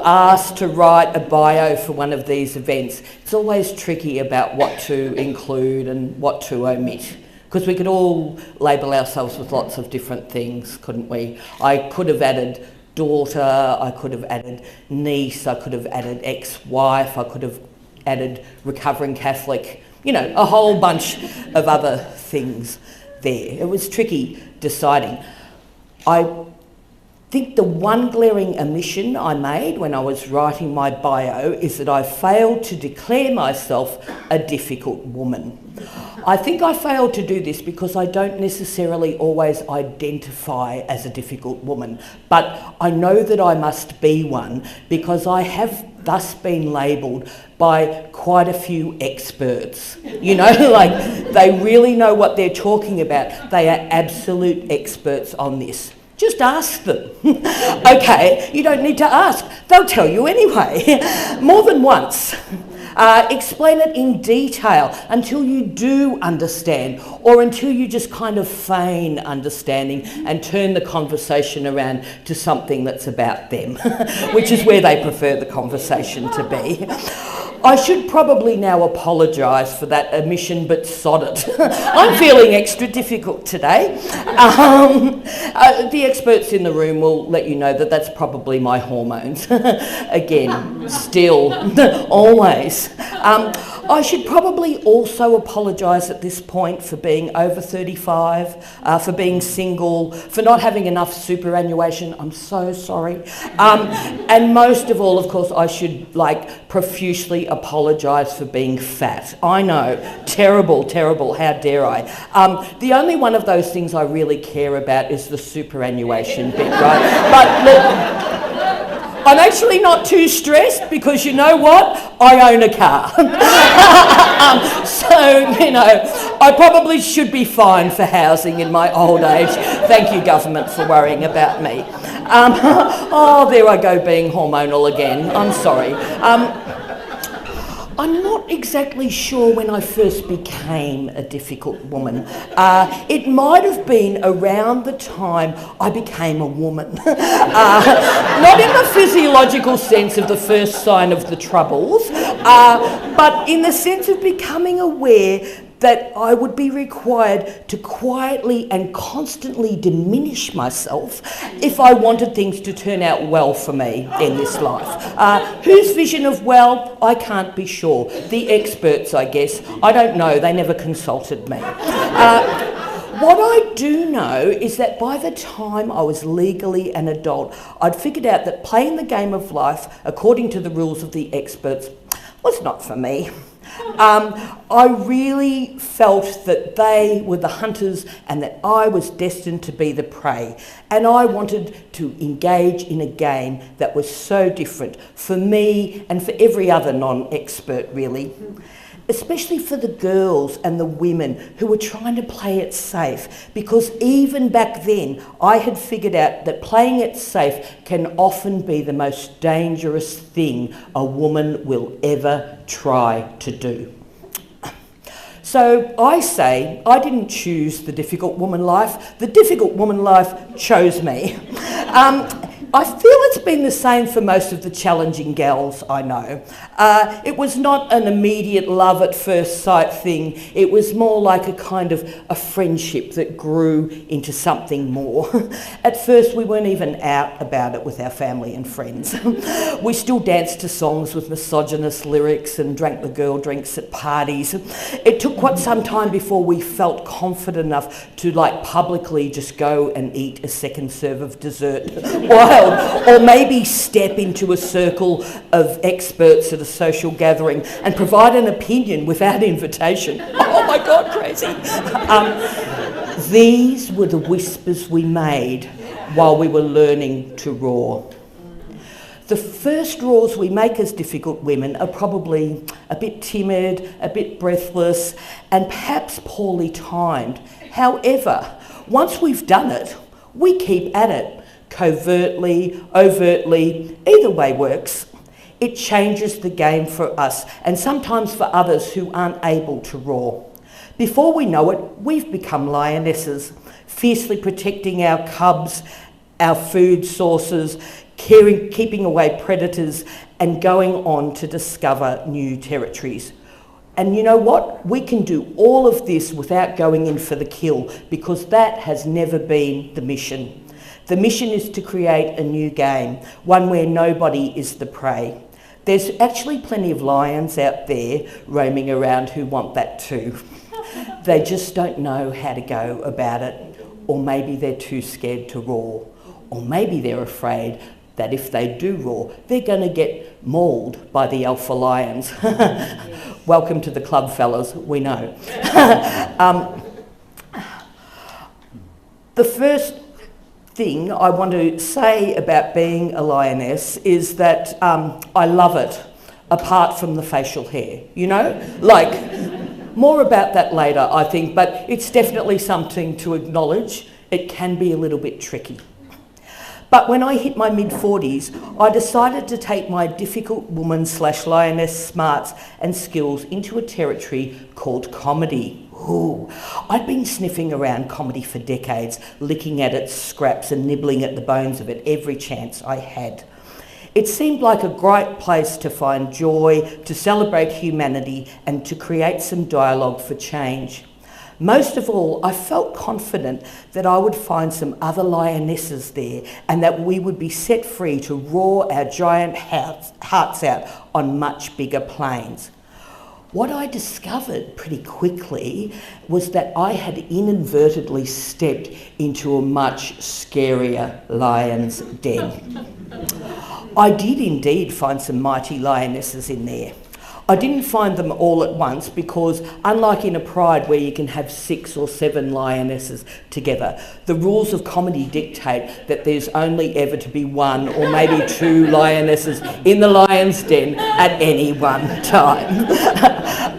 asked to write a bio for one of these events, it's always tricky about what to include and what to omit. Because we could all label ourselves with lots of different things, couldn't we? I could have added daughter, I could have added niece, I could have added ex-wife, I could have added recovering Catholic, you know, a whole bunch of other things there. It was tricky deciding. I think the one glaring omission I made when I was writing my bio is that I failed to declare myself a difficult woman. I think I failed to do this because I don't necessarily always identify as a difficult woman, but I know that I must be one because I have thus been labelled by quite a few experts. You know, like they really know what they're talking about. They are absolute experts on this. Just ask them. Okay, you don't need to ask. They'll tell you anyway, more than once. Explain it in detail until you do understand, or until you just kind of feign understanding and turn the conversation around to something that's about them, which is where they prefer the conversation to be. I should probably now apologise for that omission, but sod it. I'm feeling extra difficult today. The experts in the room will let you know that that's probably my hormones. Again, still, always. I should probably also apologise at this point for being over 35, for being single, for not having enough superannuation. I'm so sorry. And most of all, of course, I should profusely apologise for being fat. I know, terrible, terrible, how dare I. The only one of those things I really care about is the superannuation bit, right? But look, I'm actually not too stressed because you know what? I own a car. So, you know, I probably should be fine for housing in my old age. Thank you, government, for worrying about me. Oh, there I go being hormonal again. I'm sorry. I'm not exactly sure when I first became a difficult woman. It might have been around the time I became a woman. Not in the physiological sense of the first sign of the troubles, but in the sense of becoming aware that I would be required to quietly and constantly diminish myself if I wanted things to turn out well for me in this life. Whose vision of well? I can't be sure. The experts, I guess. I don't know. They never consulted me. What I do know is that by the time I was legally an adult, I'd figured out that playing the game of life, according to the rules of the experts, was not for me. I really felt that they were the hunters and that I was destined to be the prey. And I wanted to engage in a game that was so different for me and for every other non-expert, really. Especially for the girls and the women who were trying to play it safe, because even back then I had figured out that playing it safe can often be the most dangerous thing a woman will ever try to do. So I say I didn't choose the difficult woman life, the difficult woman life chose me. I feel it's been the same for most of the challenging gals I know. It was not an immediate love at first sight thing. It was more like a kind of a friendship that grew into something more. At first, we weren't even out about it with our family and friends. We still danced to songs with misogynist lyrics and drank the girl drinks at parties. It took quite some time before we felt confident enough to publicly just go and eat a second serve of dessert wild, or maybe step into a circle of experts at a social gathering and provide an opinion without invitation. Oh my God, crazy. These were the whispers we made while we were learning to roar. The first roars we make as difficult women are probably a bit timid, a bit breathless, and perhaps poorly timed. However, once we've done it, we keep at it, covertly, overtly, either way works. It changes the game for us, and sometimes for others who aren't able to roar. Before we know it, we've become lionesses, fiercely protecting our cubs, our food sources, keeping away predators and going on to discover new territories. And you know what? We can do all of this without going in for the kill, because that has never been the mission. The mission is to create a new game, one where nobody is the prey. There's actually plenty of lions out there roaming around who want that too. They just don't know how to go about it, or maybe they're too scared to roar, or maybe they're afraid that if they do roar, they're going to get mauled by the alpha lions. Welcome to the club, fellas, we know. The first thing I want to say about being a lioness is that I love it, apart from the facial hair, you know? Like, more about that later, I think, but it's definitely something to acknowledge. It can be a little bit tricky. But when I hit my mid-40s, I decided to take my difficult woman/lioness smarts and skills into a territory called comedy. Ooh, I'd been sniffing around comedy for decades, licking at its scraps and nibbling at the bones of it every chance I had. It seemed like a great place to find joy, to celebrate humanity, and to create some dialogue for change. Most of all, I felt confident that I would find some other lionesses there and that we would be set free to roar our giant hearts out on much bigger plains. What I discovered pretty quickly was that I had inadvertently stepped into a much scarier lion's den. I did indeed find some mighty lionesses in there. I didn't find them all at once because, unlike in a pride where you can have 6 or 7 lionesses together, the rules of comedy dictate that there's only ever to be 1 or maybe 2 lionesses in the lion's den at any one time.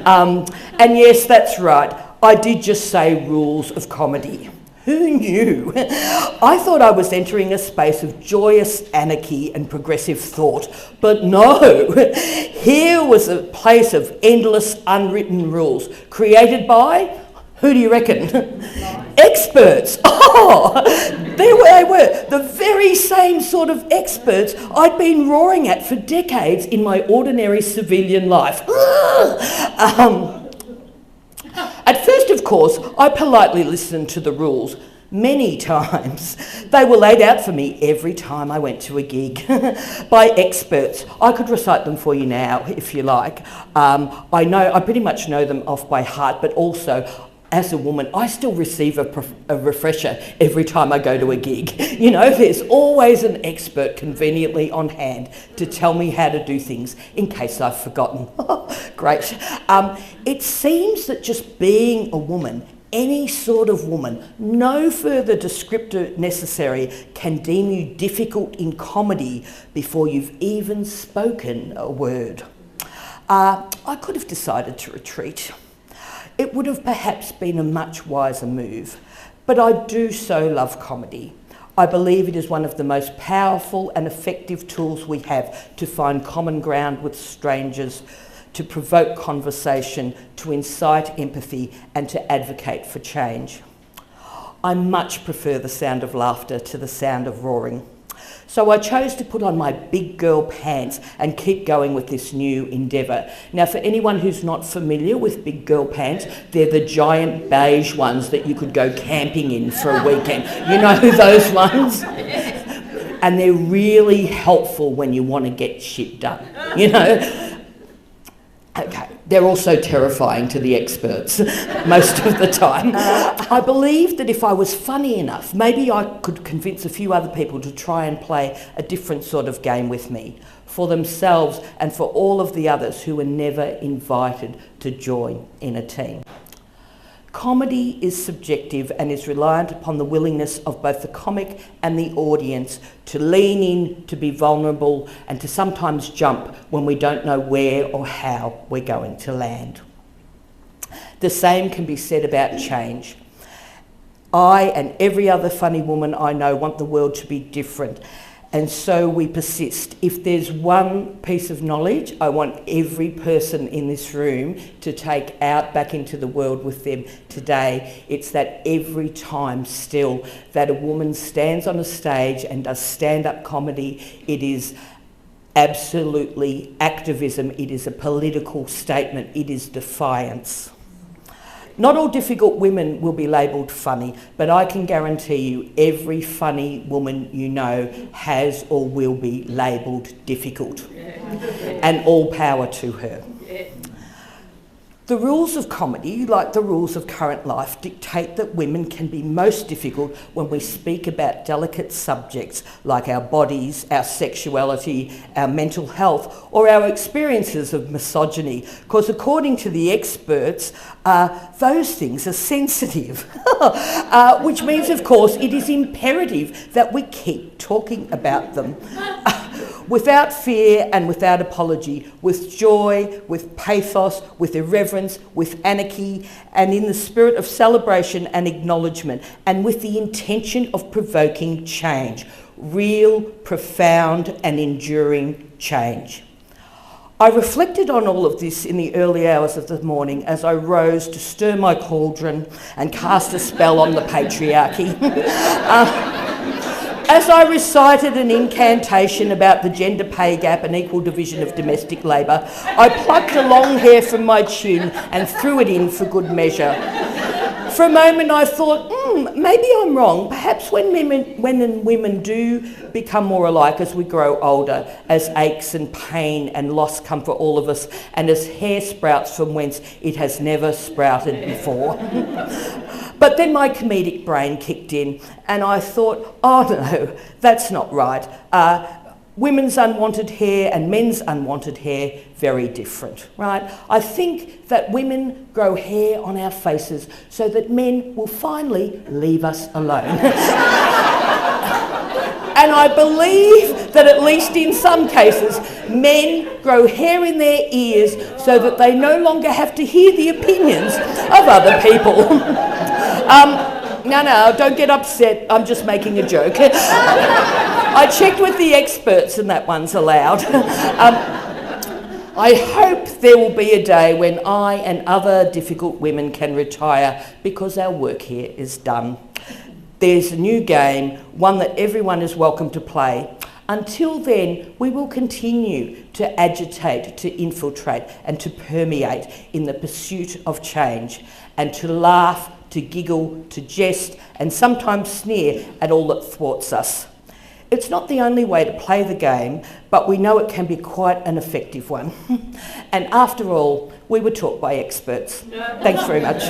And yes, that's right, I did just say rules of comedy. Who knew? I thought I was entering a space of joyous anarchy and progressive thought, but no. Here was a place of endless unwritten rules created by, who do you reckon? Experts. Oh, there they were, the very same sort of experts I'd been roaring at for decades in my ordinary civilian life. At first, of course, I politely listened to the rules many times. They were laid out for me every time I went to a gig by experts. I could recite them for you now, if you like. I pretty much know them off by heart, but also, as a woman, I still receive a refresher every time I go to a gig. You know, there's always an expert conveniently on hand to tell me how to do things in case I've forgotten. Great. It seems that just being a woman, any sort of woman, no further descriptor necessary, can deem you difficult in comedy before you've even spoken a word. I could have decided to retreat. It would have perhaps been a much wiser move, but I do so love comedy. I believe it is one of the most powerful and effective tools we have to find common ground with strangers, to provoke conversation, to incite empathy, and to advocate for change. I much prefer the sound of laughter to the sound of roaring. So I chose to put on my big girl pants and keep going with this new endeavour. Now, for anyone who's not familiar with big girl pants, they're the giant beige ones that you could go camping in for a weekend. You know those ones? And they're really helpful when you want to get shit done, you know? Okay, they're also terrifying to the experts most of the time. I believe that if I was funny enough, maybe I could convince a few other people to try and play a different sort of game with me, for themselves and for all of the others who were never invited to join in a team. Comedy is subjective and is reliant upon the willingness of both the comic and the audience to lean in, to be vulnerable, and to sometimes jump when we don't know where or how we're going to land. The same can be said about change. I and every other funny woman I know want the world to be different, And so we persist. If there's one piece of knowledge I want every person in this room to take out back into the world with them today, it's that every time still that a woman stands on a stage and does stand-up comedy, it is absolutely activism, it is a political statement, it is defiance. Not all difficult women will be labelled funny, but I can guarantee you every funny woman you know has or will be labelled difficult. And all power to her. The rules of comedy, like the rules of current life, dictate that women can be most difficult when we speak about delicate subjects like our bodies, our sexuality, our mental health, or our experiences of misogyny. Because according to the experts, those things are sensitive, which means, of course, it is imperative that we keep talking about them. Without fear and without apology, with joy, with pathos, with irreverence, with anarchy, and in the spirit of celebration and acknowledgement, and with the intention of provoking change, real, profound, and enduring change. I reflected on all of this in the early hours of the morning as I rose to stir my cauldron and cast a spell on the patriarchy. As I recited an incantation about the gender pay gap and equal division of domestic labour, I plucked a long hair from my chin and threw it in for good measure. For a moment I thought, maybe I'm wrong. Perhaps when women do become more alike as we grow older, as aches and pain and loss come for all of us, and as hair sprouts from whence it has never sprouted before. But then my comedic brain kicked in and I thought, oh no, that's not right. Women's unwanted hair and men's unwanted hair, very different, right? I think that women grow hair on our faces so that men will finally leave us alone. And I believe that at least in some cases, men grow hair in their ears so that they no longer have to hear the opinions of other people. No, don't get upset. I'm just making a joke. I checked with the experts and that one's allowed. I hope there will be a day when I and other difficult women can retire because our work here is done. There's a new game, one that everyone is welcome to play. Until then, we will continue to agitate, to infiltrate and to permeate in the pursuit of change, and to laugh, to giggle, to jest and sometimes sneer at all that thwarts us. It's not the only way to play the game, but we know it can be quite an effective one. And after all, we were taught by experts. Thanks very much.